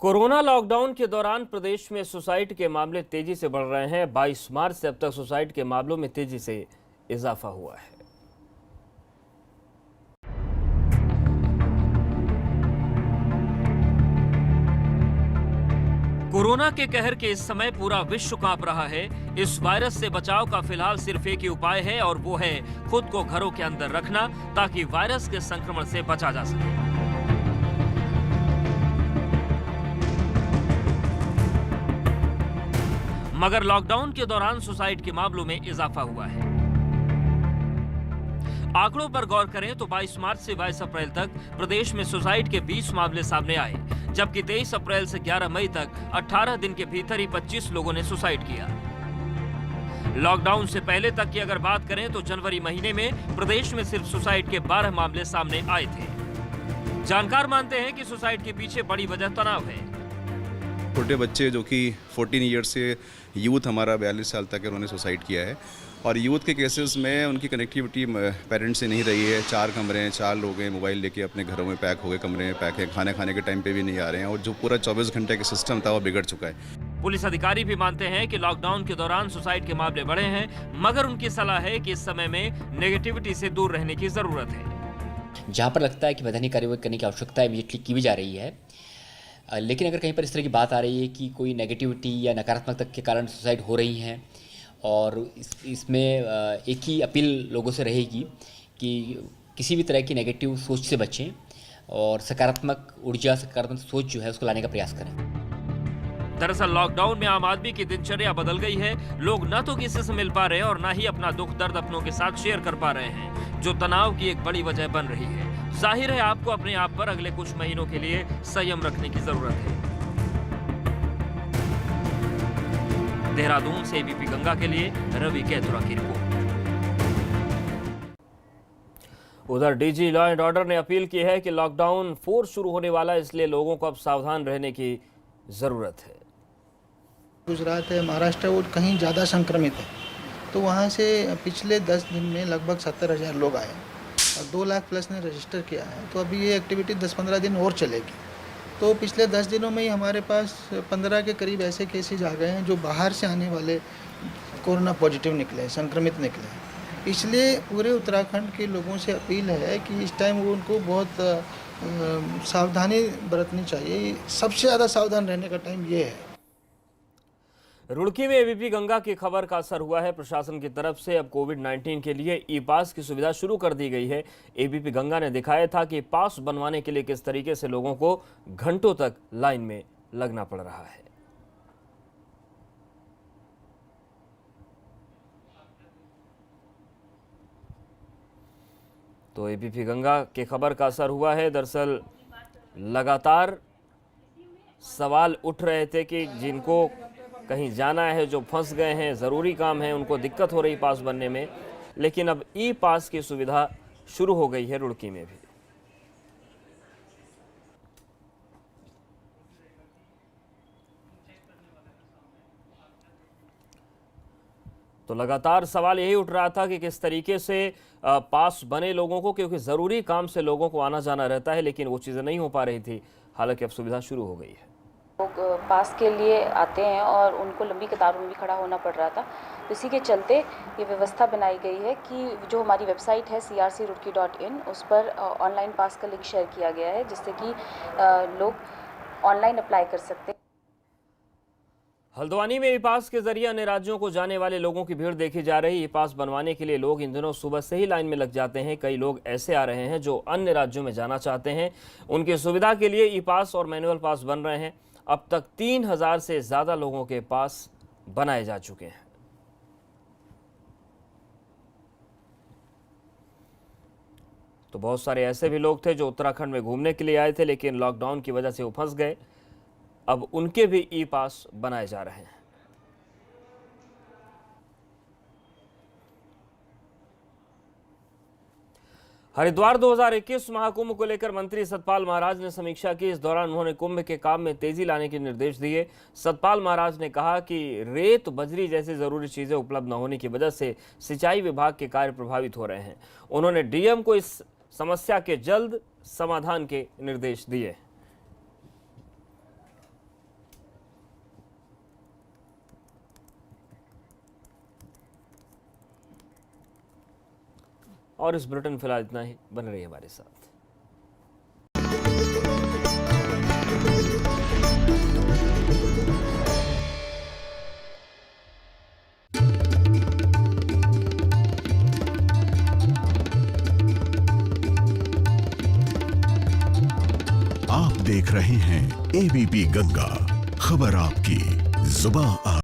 Corona lockdown के दौरान प्रदेश में सुसाइड के मामले तेजी से बढ़ रहे हैं। 22 मार्च से अब तक सुसाइड के मामलों में तेजी से इजाफा हुआ है। कोरोना के कहर के इस समय पूरा विश्व कांप रहा है। इस वायरस से बचाव का फिलहाल सिर्फ एक ही उपाय है और वो है खुद को घरों के अंदर रखना, ताकि वायरस के संक्रमण से बचा जा सके। मगर लॉकडाउन के दौरान सुसाइड के मामलों में इजाफा हुआ है। आंकड़ों पर गौर करें तो 22 मार्च से 22 अप्रैल तक प्रदेश में सुसाइड के 20 मामले सामने आए, जबकि 23 अप्रैल से 11 मई तक 18 दिन के भीतर ही 25 लोगों ने सुसाइड किया। लॉकडाउन से पहले तक की अगर बात करें तो जनवरी महीने में प्रदेश में सिर्फ सुसाइड के 12 मामले सामने आए थे। जानकार मानते हैं कि सुसाइड के पीछे बड़ी वजह तनाव है। छोटे बच्चे जो कि 14 ईयर्स से यूथ हमारा 42 साल तक उन्होंने सुसाइड किया है, और यूथ के केसेस में उनकी कनेक्टिविटी पेरेंट्स से नहीं रही है। 4 कमरे हैं, 4 लोग हैं, मोबाइल लेके अपने घरों में पैक हो गए, कमरे में पैक है, खाने खाने के टाइम पे भी नहीं आ रहे हैं, और जो पूरा 24 घंटे का सिस्टम था वो बिगड़ चुका है। पुलिस अधिकारी भी मानते हैं कि लॉकडाउन के दौरान सुसाइड के मामले बढ़े हैं, मगर उनकी सलाह है कि इस समय में नेगेटिविटी से दूर रहने की जरूरत है। जहाँ पर लगता है कि वैधानिक कार्रवाई करने की आवश्यकता इमीडिएटली की भी जा रही है, लेकिन अगर कहीं पर इस तरह की बात आ रही है कि कोई नेगेटिविटी या नकारात्मकता के कारण सुसाइड हो रही हैं, और इसमें एक ही अपील लोगों से रहेगी कि किसी भी तरह की नेगेटिव सोच से बचें और सकारात्मक ऊर्जा, सकारात्मक सोच जो है उसको लाने का प्रयास करें। दरअसल लॉकडाउन में आम आदमी की दिनचर्या बदल गई है। लोग न तो किसी से मिल पा रहे हैं और न ही अपना दुख दर्द अपनों के साथ शेयर कर पा रहे हैं, जो तनाव की एक बड़ी वजह बन रही है। जाहिर है आपको अपने आप पर अगले कुछ महीनों के लिए संयम रखने की जरूरत है। देहरादून से एबीपी गंगा के लिए रवि कैथुरा की रिपोर्ट। उधर डीजी लॉ एंड ऑर्डर ने अपील की है कि लॉकडाउन फोर्स शुरू होने वाला है, इसलिए लोगों को अब सावधान रहने की जरूरत है। गुजरात है, महाराष्ट्र, वो कहीं ज़्यादा संक्रमित है, तो वहाँ से पिछले 10 दिन में लगभग 70,000 लोग आए और 2 लाख प्लस ने रजिस्टर किया है। तो अभी ये एक्टिविटी 10-15 दिन और चलेगी। तो पिछले 10 दिनों में ही हमारे पास 15 के करीब ऐसे केसेज आ गए हैं जो बाहर से आने वाले कोरोना पॉजिटिव निकले, संक्रमित निकले। इसलिए पूरे उत्तराखंड के लोगों से अपील है कि इस टाइम वो उनको बहुत सावधानी बरतनी चाहिए। सबसे ज़्यादा सावधान रहने का टाइम ये है। रुड़की में एबीपी गंगा की खबर का असर हुआ है। प्रशासन की तरफ से अब कोविड-19 के लिए ई पास की सुविधा शुरू कर दी गई है। एबीपी गंगा ने दिखाया था कि पास बनवाने के लिए किस तरीके से लोगों को घंटों तक लाइन में लगना पड़ रहा है। तो एबीपी गंगा की खबर का असर हुआ है। दरअसल लगातार सवाल उठ रहे थे कि जिनको कहीं जाना है, जो फंस गए हैं, ज़रूरी काम है, उनको दिक्कत हो रही पास बनने में, लेकिन अब ई पास की सुविधा शुरू हो गई है रुड़की में भी। तो लगातार सवाल यही उठ रहा था कि किस तरीके से पास बने लोगों को, क्योंकि ज़रूरी काम से लोगों को आना जाना रहता है, लेकिन वो चीज़ें नहीं हो पा रही थी। हालांकि अब सुविधा शुरू हो गई है। लोग पास के लिए आते हैं और उनको लंबी कतारों में भी खड़ा होना पड़ रहा था। इसी के चलते ये व्यवस्था बनाई गई है कि जो हमारी वेबसाइट है crcroorkee.in, उस पर ऑनलाइन पास का लिंक शेयर किया गया है, जिससे कि लोग ऑनलाइन अप्लाई कर सकते हैं। हल्द्वानी में ई पास के जरिए अन्य राज्यों को जाने वाले लोगों की भीड़ देखी जा रही। ई पास बनवाने के लिए लोग इन दिनों सुबह से ही लाइन में लग जाते हैं। कई लोग ऐसे आ रहे हैं जो अन्य राज्यों में जाना चाहते हैं। उनकी सुविधा के लिए ई पास और मैनुअल पास बन रहे हैं। अब तक 3000 से ज़्यादा लोगों के पास बनाए जा चुके हैं। तो बहुत सारे ऐसे भी लोग थे जो उत्तराखंड में घूमने के लिए आए थे, लेकिन लॉकडाउन की वजह से वो फंस गए। अब उनके भी ई पास बनाए जा रहे हैं। हरिद्वार 2021 महाकुंभ को लेकर मंत्री सतपाल महाराज ने समीक्षा की। इस दौरान उन्होंने कुंभ के काम में तेजी लाने के निर्देश दिए। सतपाल महाराज ने कहा कि रेत, बजरी जैसी जरूरी चीजें उपलब्ध न होने की वजह से सिंचाई विभाग के कार्य प्रभावित हो रहे हैं। उन्होंने डीएम को इस समस्या के जल्द समाधान के निर्देश दिए। और इस बुलेटिन फिलहाल इतना ही, बने रहिए हमारे साथ। आप देख रहे हैं एबीपी गंगा, खबर आपकी जुबान